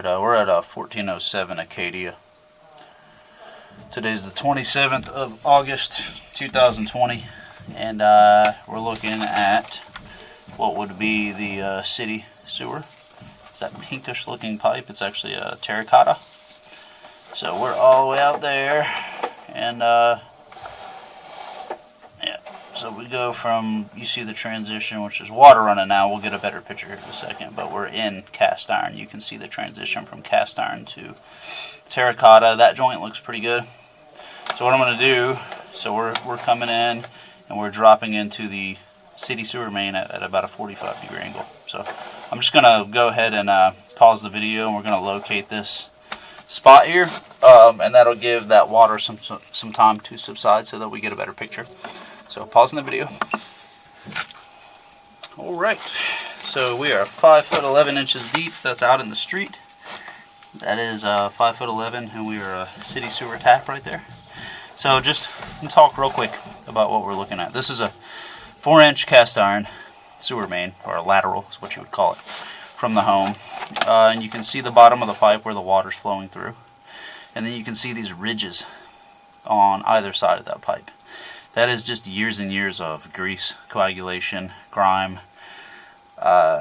Alright, we're at 1407 Acadia. Today's the 27th of August 2020, and we're looking at what would be the city sewer. It's that pinkish looking pipe. It's actually a terracotta. So we're all the way out there, and yeah, so we go from, you see the transition, which is water running now. We'll get a better picture here in a second, but we're in cast iron. You can see the transition from cast iron to terracotta. That joint looks pretty good. So what I'm going to do, so we're coming in and we're dropping into the city sewer main at about a 45-degree angle. So I'm just going to go ahead and pause the video, and we're going to locate this spot here, and that'll give that water some time to subside so that we get a better picture. So pausing the video. Alright, so we are 5 foot 11 inches deep. That's out in the street. That is 5 foot 11, and we are a city sewer tap right there. So just talk real quick about what we're looking at. This is a 4-inch cast iron sewer main, or a lateral is what you would call it, from the home. And you can see the bottom of the pipe where the water's flowing through. And then you can see these ridges on either side of that pipe. That is just years and years of grease, coagulation, grime,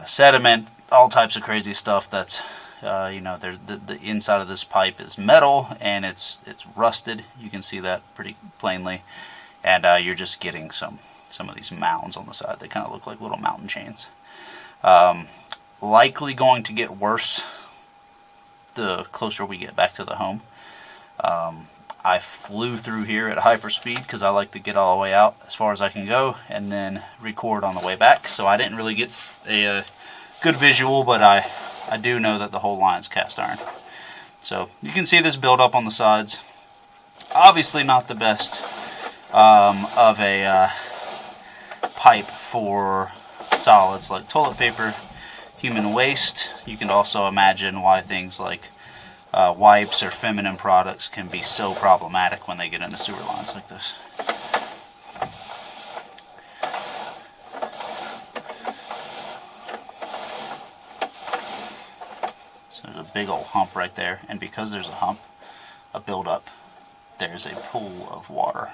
sediment, all types of crazy stuff. That's the inside of this pipe is metal, and it's rusted. You can see that pretty plainly, and you're just getting some of these mounds on the side. They kind of look like little mountain chains. Likely going to get worse the closer we get back to the home. I flew through here at hyperspeed because I like to get all the way out as far as I can go and then record on the way back. So I didn't really get a good visual, but I do know that the whole line's cast iron. So you can see this buildup on the sides. Obviously not the best of a pipe for solids like toilet paper, human waste. You can also imagine why things like wipes or feminine products can be so problematic when they get into sewer lines like this. So there's a big old hump right there, and because there's a hump, a buildup, there's a pool of water.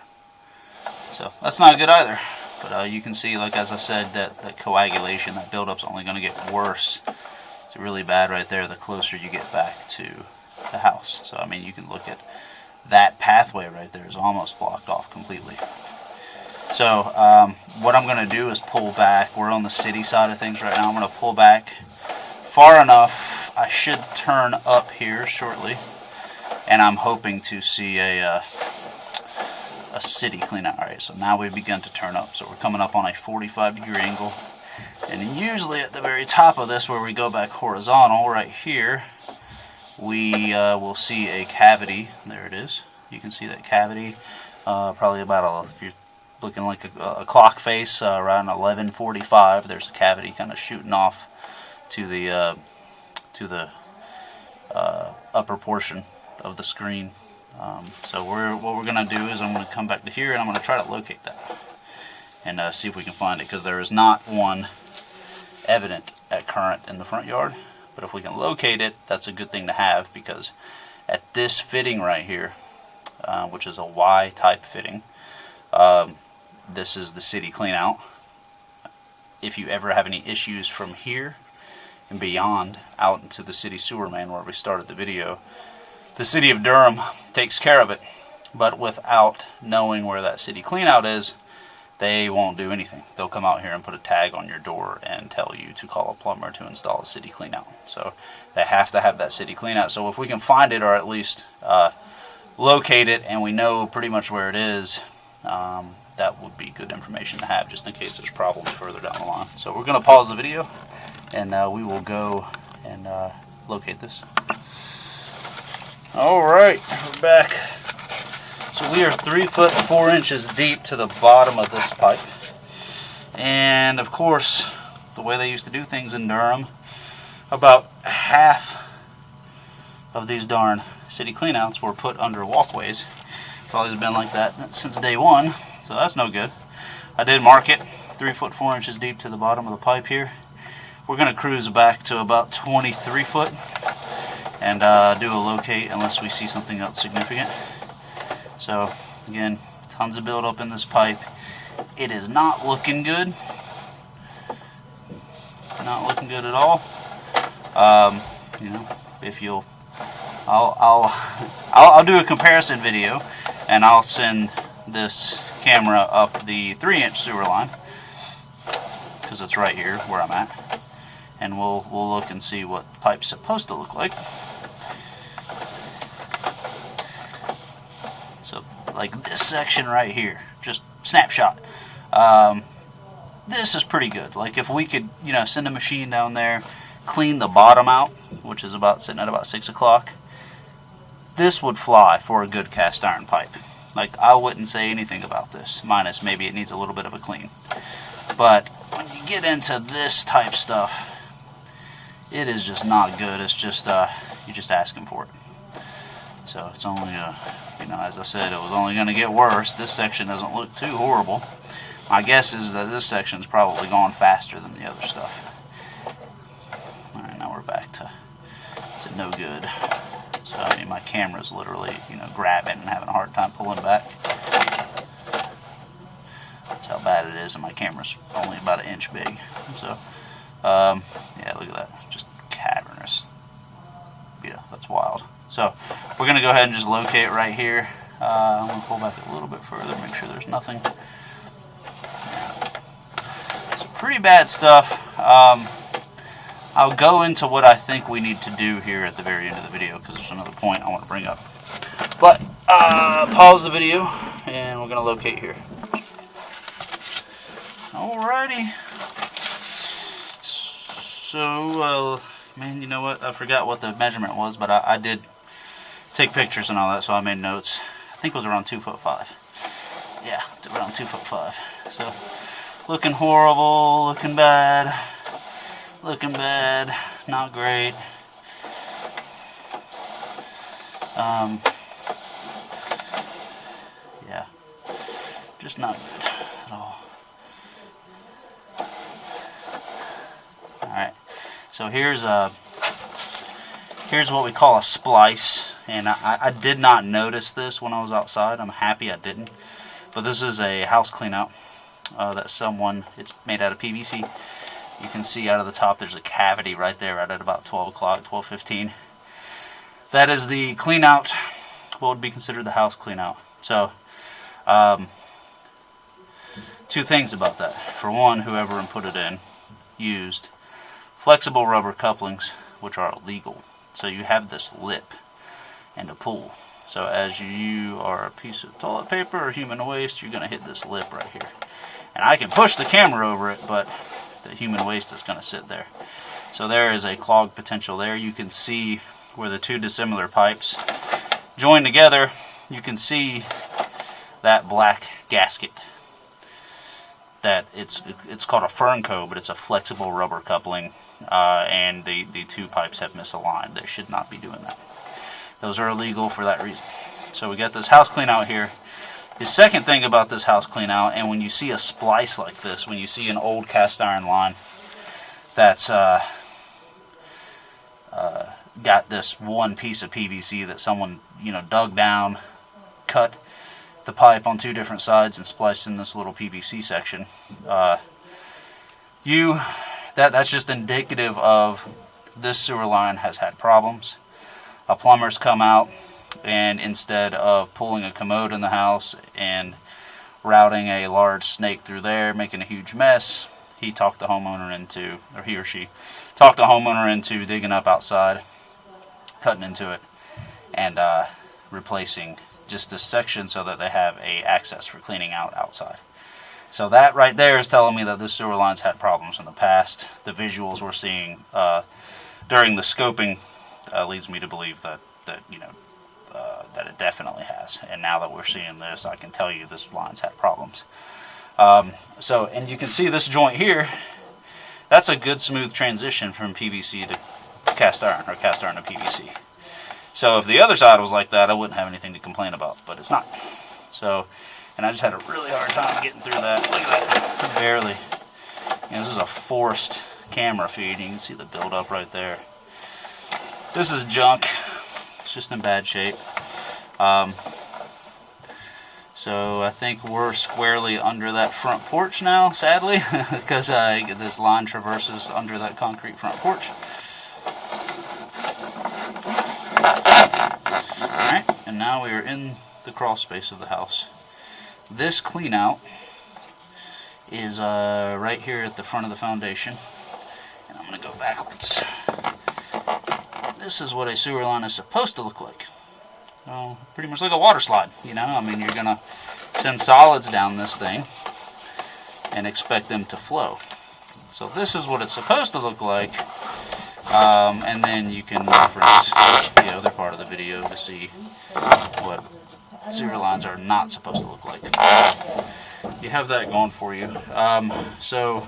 So that's not good either. But you can see, like as I said, that coagulation, that buildup's only going to get worse. It's really bad right there the closer you get back to the house. So I mean, you can look at that pathway right there is almost blocked off completely. So what I'm going to do is pull back. We're on the city side of things right now. I'm going to pull back far enough. I should turn up here shortly, and I'm hoping to see a city clean out. Alright, so now we've begun to turn up. So we're coming up on a 45-degree angle, and usually at the very top of this, where we go back horizontal right here, we will see a cavity. There it is. You can see that cavity. Probably about if you're looking like a clock face, around 11:45. There's a cavity kind of shooting off to the upper portion of the screen. So what we're going to do is I'm going to come back to here, and I'm going to try to locate that and see if we can find it, because there is not one evident at current in the front yard. But if we can locate it, that's a good thing to have, because at this fitting right here, which is a Y-type fitting, this is the city clean out. If you ever have any issues from here and beyond out into the city sewer main where we started the video, the city of Durham takes care of it. But without knowing where that city clean out is, they won't do anything. They'll come out here and put a tag on your door and tell you to call a plumber to install a city clean out. So they have to have that city clean out. So if we can find it, or at least locate it, and we know pretty much where it is, that would be good information to have, just in case there's problems further down the line. So we're going to pause the video, and we will go and locate this. Alright, we're back. So we are 3 foot 4 inches deep to the bottom of this pipe. And of course, the way they used to do things in Durham, about half of these darn city cleanouts were put under walkways. It's always been like that since day one, so that's no good. I did mark it 3 foot 4 inches deep to the bottom of the pipe here. We're going to cruise back to about 23 foot. and do a locate unless we see something else significant. So again, tons of buildup in this pipe. It is not looking good. Not looking good at all. You know, if you'll, I'll do a comparison video, and I'll send this camera up the 3-inch sewer line because it's right here where I'm at, and we'll look and see what the pipe's supposed to look like. So, like this section right here, just snapshot. This is pretty good. Like if we could, you know, send a machine down there, clean the bottom out, which is about sitting at about 6 o'clock, this would fly for a good cast iron pipe. Like I wouldn't say anything about this, minus maybe it needs a little bit of a clean. But when you get into this type stuff, it is just not good. It's just you're just asking for it. So it's only you know, as I said, it was only going to get worse. This section doesn't look too horrible. My guess is that this section's probably gone faster than the other stuff. Alright, now we're back to no good. So I mean, my camera's literally, you know, grabbing and having a hard time pulling back. That's how bad it is, and my camera's only about 1 inch big. So, yeah, look at that, just cavernous. Yeah, that's wild. So we're going to go ahead and just locate it right here. I'm going to pull back a little bit further, make sure there's nothing. So pretty bad stuff. I'll go into what I think we need to do here at the very end of the video because there's another point I want to bring up. But pause the video and we're going to locate here. Alrighty. So, man, you know what? I forgot what the measurement was, but I did take pictures and all that, so I made notes. I think it was around 2'5". Yeah, around 2'5". So, looking horrible, looking bad, not great. Yeah, just not good at all. Alright, so here's what we call a splice, and I did not notice this when I was outside. I'm happy I didn't. But this is a house clean out that it's made out of PVC. You can see out of the top there's a cavity right there right at about 12 o'clock, 12:15. That is the clean out, what would be considered the house clean out. So, two things about that. For one, whoever put it in used flexible rubber couplings, which are illegal. So you have this lip and a pull. So as you are a piece of toilet paper or human waste, you're going to hit this lip right here. And I can push the camera over it, but the human waste is going to sit there. So there is a clog potential there. You can see where the two dissimilar pipes join together. You can see that black gasket. That it's called a Fernco, but it's a flexible rubber coupling, and the two pipes have misaligned. They should not be doing that. Those are illegal for that reason. So we got this house clean out here. The second thing about this house clean out, and when you see a splice like this, when you see an old cast iron line that's got this one piece of PVC that someone, you know, dug down, cut the pipe on two different sides and spliced in this little PVC section, that's just indicative of this sewer line has had problems. A plumber's come out, and instead of pulling a commode in the house and routing a large snake through there, making a huge mess, he or she talked the homeowner into digging up outside, cutting into it, and replacing just this section so that they have a access for cleaning out outside. So that right there is telling me that this sewer line's had problems in the past. The visuals we're seeing during the scoping leads me to believe that it definitely has. And now that we're seeing this, I can tell you this line's had problems. And you can see this joint here. That's a good smooth transition from PVC to cast iron, or cast iron to PVC. So if the other side was like that, I wouldn't have anything to complain about, but it's not. So, and I just had a really hard time getting through that. Look at that, barely. This is a forced camera feed. You can see the buildup right there. This is junk. It's just in bad shape. So I think we're squarely under that front porch now, sadly, because this line traverses under that concrete front porch. Alright, and now we are in the crawl space of the house. This clean out is right here at the front of the foundation. And I'm going to go backwards. This is what a sewer line is supposed to look like. Well, pretty much like a water slide, you know? I mean, you're going to send solids down this thing and expect them to flow. So this is what it's supposed to look like. And then you can reference the other part of the video to see what sewer lines are not supposed to look like. So you have that going for you. So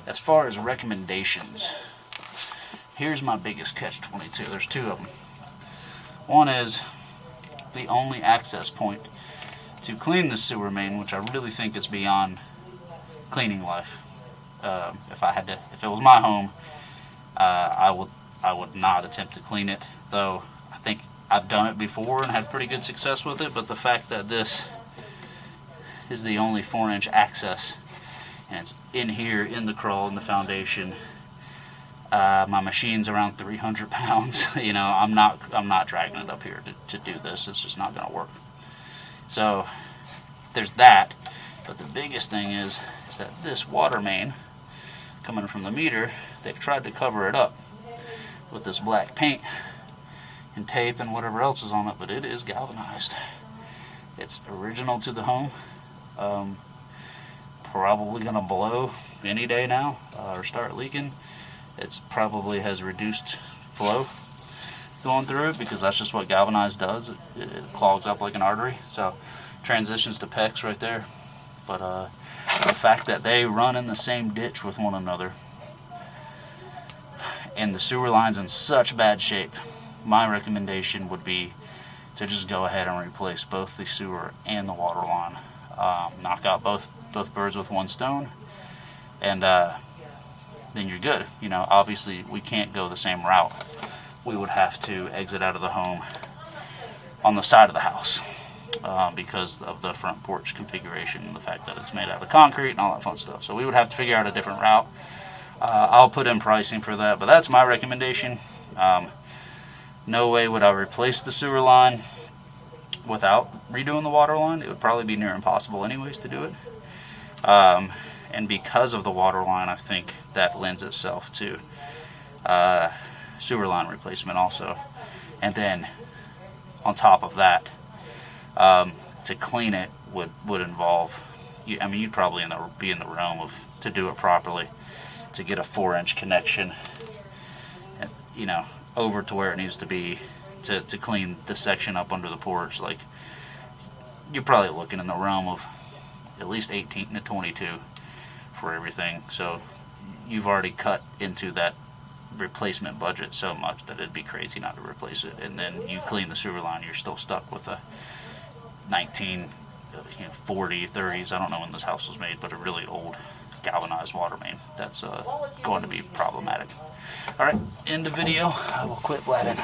as far as recommendations, here's my biggest catch-22. There's two of them. One is the only access point to clean the sewer main, which I really think is beyond cleaning life. If it was my home, I would not attempt to clean it. Though I think I've done it before and had pretty good success with it. But the fact that this is the only 4-inch access, and it's in here in the crawl in the foundation. My machine's around 300 pounds. You know, I'm not dragging it up here to do this. It's just not going to work. So there's that. But the biggest thing is that this water main coming from the meter, they've tried to cover it up with this black paint and tape and whatever else is on it, but it is galvanized. It's original to the home. Probably going to blow any day now or start leaking. It's probably has reduced flow going through it because that's just what galvanized does. It clogs up like an artery. So transitions to PEX right there. But the fact that they run in the same ditch with one another and the sewer line's in such bad shape, my recommendation would be to just go ahead and replace both the sewer and the water line. Knock out both birds with one stone, and then you're good. You know, obviously we can't go the same route. We would have to exit out of the home on the side of the house because of the front porch configuration and the fact that it's made out of concrete and all that fun stuff. So we would have to figure out a different route. I'll put in pricing for that, but that's my recommendation. No way would I replace the sewer line without redoing the water line. It would probably be near impossible anyways to do it. And because of the water line, I think that lends itself to sewer line replacement also. And then on top of that, to clean it would involve, I mean, you'd probably be in the realm of, to do it properly, to get a 4-inch connection, you know, over to where it needs to be to clean the section up under the porch. Like, you're probably looking in the realm of at least 18 to 22 for everything. So you've already cut into that replacement budget so much that it'd be crazy not to replace it. And then you clean the sewer line, you're still stuck with a 1940, 30s, I don't know when this house was made, but a really old galvanized water main. That's going to be problematic. Alright, end of video. I will quit blabbing.